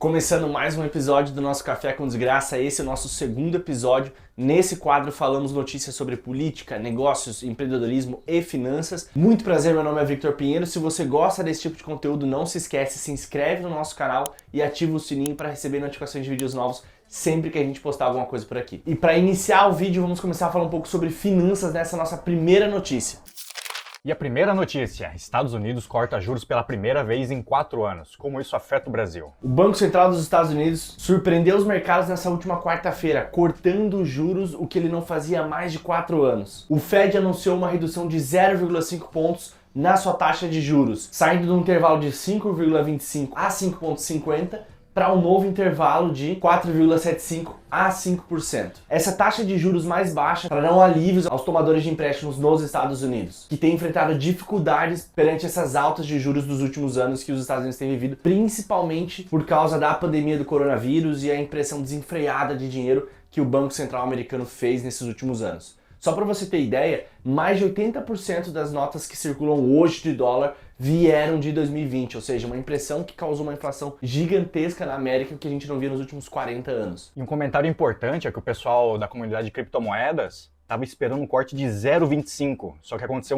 Começando mais um episódio do nosso Café com Desgraça, esse é o nosso segundo episódio. Nesse quadro falamos notícias sobre política, negócios, empreendedorismo e finanças. Muito prazer, meu nome é Victor Pinheiro. Se você gosta desse tipo de conteúdo, não se esquece, se inscreve no nosso canal e ativa o sininho para receber notificações de vídeos novos sempre que a gente postar alguma coisa por aqui. E para iniciar o vídeo, vamos começar a falar um pouco sobre finanças nessa nossa primeira notícia. E a primeira notícia, Estados Unidos corta juros pela primeira vez em 4 anos. Como isso afeta o Brasil? O Banco Central dos Estados Unidos surpreendeu os mercados nessa última quarta-feira, cortando os juros, o que ele não fazia há mais de 4 anos. O Fed anunciou uma redução de 0,5 pontos na sua taxa de juros, saindo de um intervalo de 5,25 a 5,50 para um novo intervalo de 4,75 a 5%. Essa taxa de juros mais baixa trará alívios aos tomadores de empréstimos nos Estados Unidos, que têm enfrentado dificuldades perante essas altas de juros dos últimos anos que os Estados Unidos têm vivido, principalmente por causa da pandemia do coronavírus e a impressão desenfreada de dinheiro que o Banco Central americano fez nesses últimos anos. Só para você ter ideia, mais de 80% das notas que circulam hoje de dólar vieram de 2020, ou seja, uma impressão que causou uma inflação gigantesca na América que a gente não via nos últimos 40 anos. E um comentário importante é que o pessoal da comunidade de criptomoedas estava esperando um corte de 0,25, só que aconteceu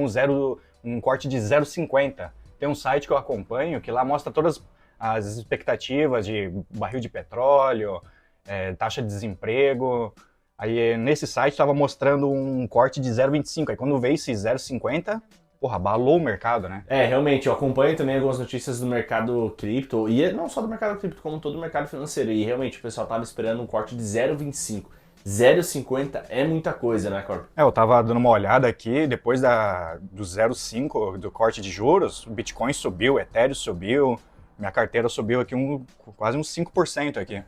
um corte de 0,50. Tem um site que eu acompanho que lá mostra todas as expectativas de barril de petróleo, taxa de desemprego. Aí nesse site estava mostrando um corte de 0,25, aí quando veio esse 0,50, porra, abalou o mercado, né? Realmente, eu acompanho também algumas notícias do mercado cripto, e não só do mercado cripto, como todo o mercado financeiro, e realmente o pessoal estava esperando um corte de 0,25. 0,50 é muita coisa, né, Corp? Eu tava dando uma olhada aqui, depois do 0,5, do corte de juros, o Bitcoin subiu, o Ethereum subiu, minha carteira subiu aqui quase uns 5% aqui.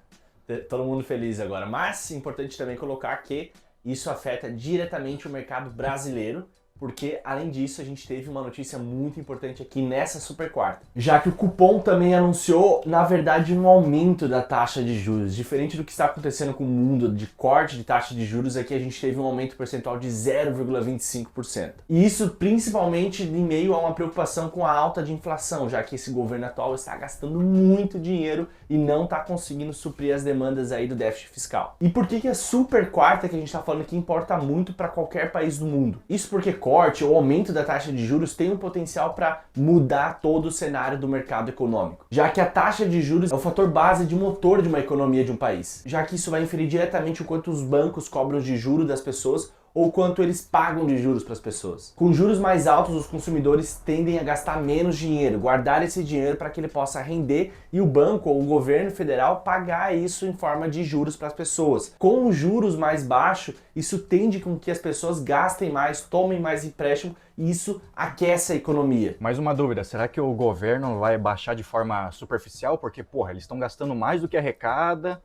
Todo mundo feliz agora, mas é importante também colocar que isso afeta diretamente o mercado brasileiro, porque além disso a gente teve uma notícia muito importante aqui nessa super quarta, já que o Cupom também anunciou, na verdade, um aumento da taxa de juros. Diferente do que está acontecendo com o mundo de corte de taxa de juros, aqui a gente teve um aumento percentual de 0,25%. E isso principalmente em meio a uma preocupação com a alta de inflação, já que esse governo atual está gastando muito dinheiro e não está conseguindo suprir as demandas aí do déficit fiscal. E por que a super quarta que a gente está falando aqui importa muito para qualquer país do mundo? Isso porque corte ou aumento da taxa de juros tem um potencial para mudar todo o cenário do mercado econômico, já que a taxa de juros é o fator base de motor de uma economia de um país, já que isso vai inferir diretamente o quanto os bancos cobram de juros das pessoas ou quanto eles pagam de juros para as pessoas. Com juros mais altos, os consumidores tendem a gastar menos dinheiro, guardar esse dinheiro para que ele possa render e o banco ou o governo federal pagar isso em forma de juros para as pessoas. Com os juros mais baixos, isso tende com que as pessoas gastem mais, tomem mais empréstimo e isso aquece a economia. Mais uma dúvida, será que o governo vai baixar de forma superficial? Porque, porra, eles estão gastando mais do que arrecada.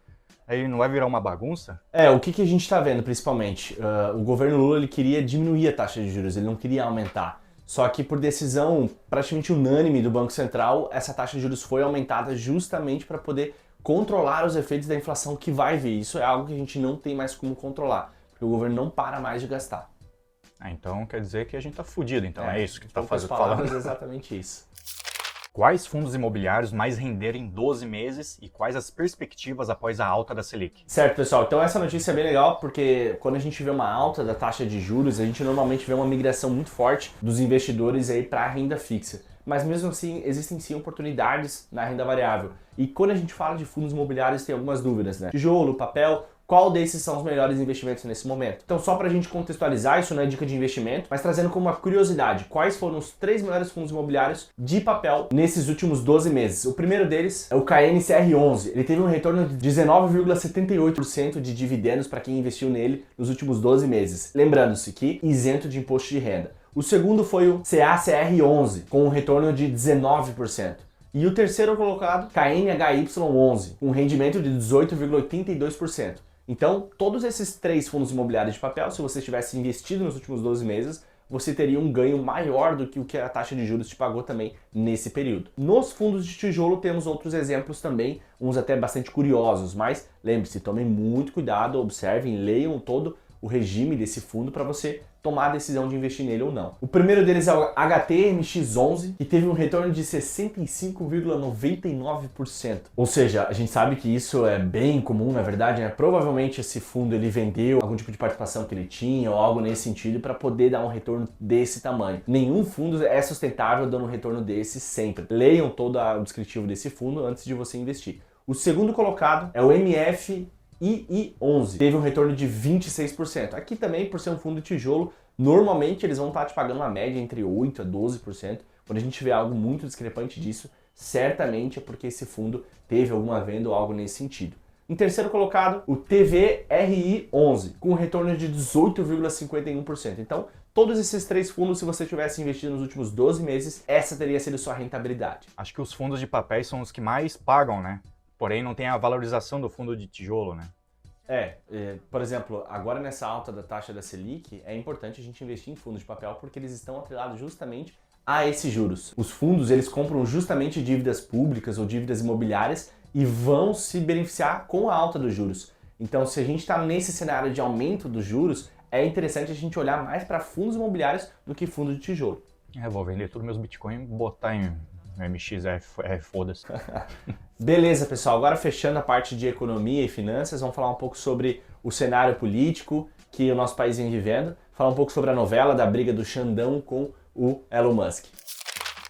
Aí não vai virar uma bagunça? O que a gente está vendo principalmente? O governo Lula ele queria diminuir a taxa de juros, ele não queria aumentar. Só que por decisão praticamente unânime do Banco Central, essa taxa de juros foi aumentada justamente para poder controlar os efeitos da inflação que vai vir. Isso é algo que a gente não tem mais como controlar, porque o governo não para mais de gastar. Então quer dizer que a gente tá fudido, então é isso que tu tá falando. Exatamente isso. Quais fundos imobiliários mais renderam em 12 meses e quais as perspectivas após a alta da Selic? Certo, pessoal. Então essa notícia é bem legal porque quando a gente vê uma alta da taxa de juros, a gente normalmente vê uma migração muito forte dos investidores aí para a renda fixa. Mas mesmo assim, existem sim oportunidades na renda variável. E quando a gente fala de fundos imobiliários, tem algumas dúvidas, né? Tijolo, papel, qual desses são os melhores investimentos nesse momento? Então, só para a gente contextualizar, isso não é dica de investimento, mas trazendo como uma curiosidade, quais foram os 3 melhores fundos imobiliários de papel nesses últimos 12 meses? O primeiro deles é o KNCR11. Ele teve um retorno de 19,78% de dividendos para quem investiu nele nos últimos 12 meses. Lembrando-se que isento de imposto de renda. O segundo foi o CACR11, com um retorno de 19%. E o terceiro colocado, KNHY11, com um rendimento de 18,82%. Então, todos esses 3 fundos imobiliários de papel, se você tivesse investido nos últimos 12 meses, você teria um ganho maior do que o que a taxa de juros te pagou também nesse período. Nos fundos de tijolo temos outros exemplos também, uns até bastante curiosos, mas lembre-se, tomem muito cuidado, observem, leiam todo o regime desse fundo para você tomar a decisão de investir nele ou não. O primeiro deles é o HTMX11, que teve um retorno de 65,99%. Ou seja, a gente sabe que isso é bem comum, na verdade, né? Provavelmente esse fundo ele vendeu algum tipo de participação que ele tinha ou algo nesse sentido para poder dar um retorno desse tamanho. Nenhum fundo é sustentável dando um retorno desse sempre. Leiam todo o descritivo desse fundo antes de você investir. O segundo colocado é o MFII11, teve um retorno de 26%. Aqui também, por ser um fundo de tijolo, normalmente eles vão estar te pagando uma média entre 8% a 12%. Quando a gente vê algo muito discrepante disso, certamente é porque esse fundo teve alguma venda ou algo nesse sentido. Em terceiro colocado, o TVRI11, com um retorno de 18,51%. Então, todos esses três fundos, se você tivesse investido nos últimos 12 meses, essa teria sido sua rentabilidade. Acho que os fundos de papéis são os que mais pagam, né? Porém, não tem a valorização do fundo de tijolo, né? Por exemplo, agora nessa alta da taxa da Selic, é importante a gente investir em fundos de papel porque eles estão atrelados justamente a esses juros. Os fundos, eles compram justamente dívidas públicas ou dívidas imobiliárias e vão se beneficiar com a alta dos juros. Então, se a gente está nesse cenário de aumento dos juros, é interessante a gente olhar mais para fundos imobiliários do que fundos de tijolo. Vou vender todos meus bitcoins e botar em MX, foda-se. Beleza, pessoal. Agora fechando a parte de economia e finanças, vamos falar um pouco sobre o cenário político que o nosso país vem vivendo, falar um pouco sobre a novela da briga do Xandão com o Elon Musk.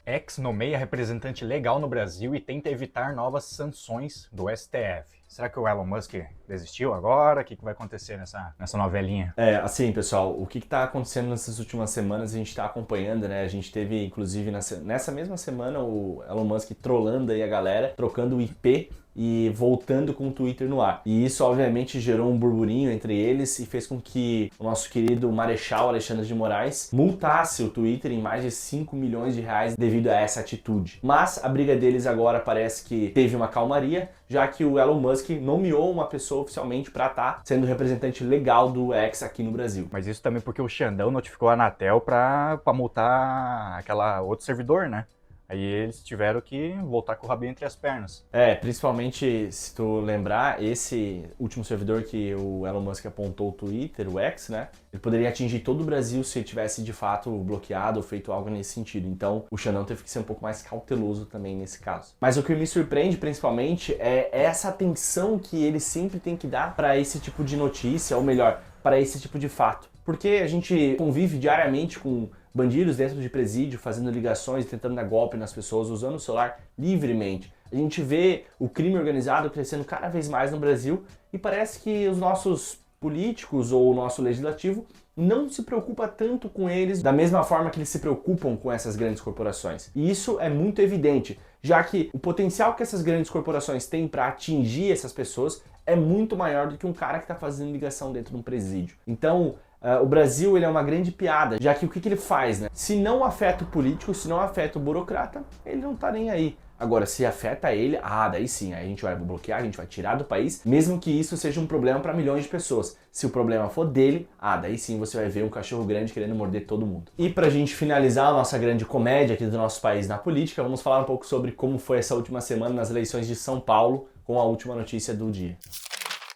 X nomeia representante legal no Brasil e tenta evitar novas sanções do STF. Será que o Elon Musk desistiu agora? O que vai acontecer nessa novelinha? Assim, pessoal, o que está acontecendo nessas últimas semanas a gente está acompanhando, né? A gente teve, inclusive, nessa mesma semana, o Elon Musk trollando aí a galera, trocando o IP e voltando com o Twitter no ar. E isso, obviamente, gerou um burburinho entre eles e fez com que o nosso querido Marechal Alexandre de Moraes multasse o Twitter em mais de 5 milhões de reais devido a essa atitude. Mas a briga deles agora parece que teve uma calmaria, já que o Elon Musk nomeou uma pessoa oficialmente para estar sendo representante legal do X aqui no Brasil. Mas isso também porque o Xandão notificou a Anatel para multar aquela outro servidor, né? Aí eles tiveram que voltar com o rabinho entre as pernas. Principalmente se tu lembrar, esse último servidor que o Elon Musk apontou o Twitter, o X, né? Ele poderia atingir todo o Brasil se ele tivesse de fato bloqueado ou feito algo nesse sentido. Então o Xandão teve que ser um pouco mais cauteloso também nesse caso. Mas o que me surpreende principalmente é essa atenção que ele sempre tem que dar para esse tipo de notícia, ou melhor, para esse tipo de fato. Porque a gente convive diariamente com bandidos dentro de presídio, fazendo ligações, tentando dar golpe nas pessoas, usando o celular livremente. A gente vê o crime organizado crescendo cada vez mais no Brasil e parece que os nossos políticos ou o nosso legislativo não se preocupa tanto com eles da mesma forma que eles se preocupam com essas grandes corporações. E isso é muito evidente, já que o potencial que essas grandes corporações têm para atingir essas pessoas é muito maior do que um cara que está fazendo ligação dentro de um presídio. Então, o Brasil ele é uma grande piada, já que o que ele faz, né? Se não afeta o político, se não afeta o burocrata, ele não tá nem aí. Agora, se afeta ele, daí sim, aí a gente vai bloquear, a gente vai tirar do país, mesmo que isso seja um problema para milhões de pessoas. Se o problema for dele, daí sim você vai ver um cachorro grande querendo morder todo mundo. E pra gente finalizar a nossa grande comédia aqui do nosso país na política, vamos falar um pouco sobre como foi essa última semana nas eleições de São Paulo, com a última notícia do dia.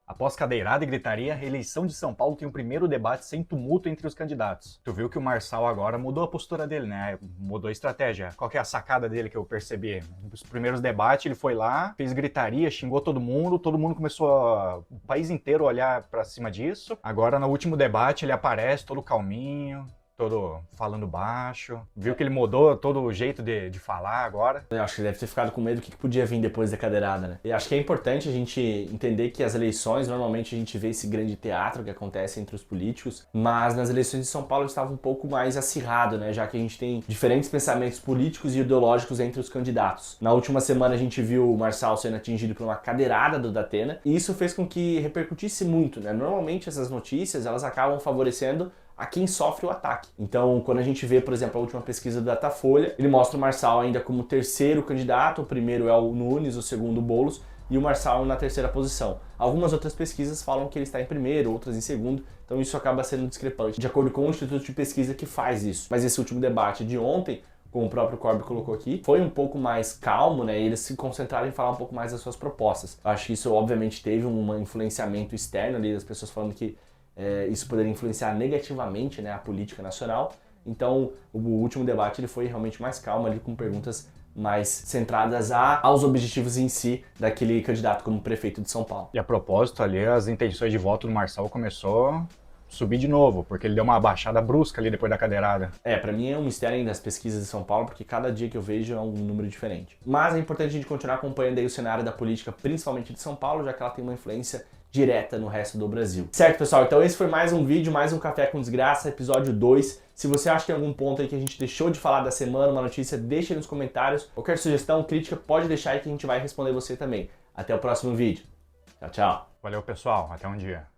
Após cadeirada e gritaria, a eleição de São Paulo tem o primeiro debate sem tumulto entre os candidatos. Tu viu que o Marçal agora mudou a postura dele, né? Mudou a estratégia. Qual que é a sacada dele que eu percebi? Nos primeiros debates ele foi lá, fez gritaria, xingou todo mundo começou o país inteiro a olhar pra cima disso. Agora no último debate ele aparece todo calminho, todo falando baixo. Viu que ele mudou todo o jeito de falar agora. Eu acho que ele deve ter ficado com medo do que podia vir depois da cadeirada, né? E acho que é importante a gente entender que as eleições, normalmente a gente vê esse grande teatro que acontece entre os políticos, mas nas eleições de São Paulo estava um pouco mais acirrado, né? Já que a gente tem diferentes pensamentos políticos e ideológicos entre os candidatos. Na última semana a gente viu o Marçal sendo atingido por uma cadeirada do Datena, e isso fez com que repercutisse muito, né? Normalmente essas notícias, elas acabam favorecendo a quem sofre o ataque. Então, quando a gente vê, por exemplo, a última pesquisa do Datafolha, ele mostra o Marçal ainda como terceiro candidato, o primeiro é o Nunes, o segundo o Boulos, e o Marçal na terceira posição. Algumas outras pesquisas falam que ele está em primeiro, outras em segundo, então isso acaba sendo discrepante, de acordo com o Instituto de Pesquisa que faz isso. Mas esse último debate de ontem, como o próprio Corby colocou aqui, foi um pouco mais calmo, né? E eles se concentraram em falar um pouco mais das suas propostas. Eu acho que isso, obviamente, teve um influenciamento externo ali, das pessoas falando que isso poderia influenciar negativamente, né, a política nacional. Então, o último debate ele foi realmente mais calmo, ali, com perguntas mais centradas aos objetivos em si daquele candidato como prefeito de São Paulo. E a propósito, ali as intenções de voto do Marçal começou a subir de novo, porque ele deu uma baixada brusca ali depois da cadeirada. Pra mim é um mistério ainda as pesquisas de São Paulo, porque cada dia que eu vejo é um número diferente. Mas é importante a gente continuar acompanhando aí o cenário da política, principalmente de São Paulo, já que ela tem uma influência direta no resto do Brasil. Certo, pessoal? Então esse foi mais um vídeo, mais um Café com Desgraça, episódio 2. Se você acha que tem algum ponto aí que a gente deixou de falar da semana, uma notícia, deixa aí nos comentários. Qualquer sugestão, crítica, pode deixar aí que a gente vai responder você também. Até o próximo vídeo. Tchau, tchau. Valeu, pessoal. Até um dia.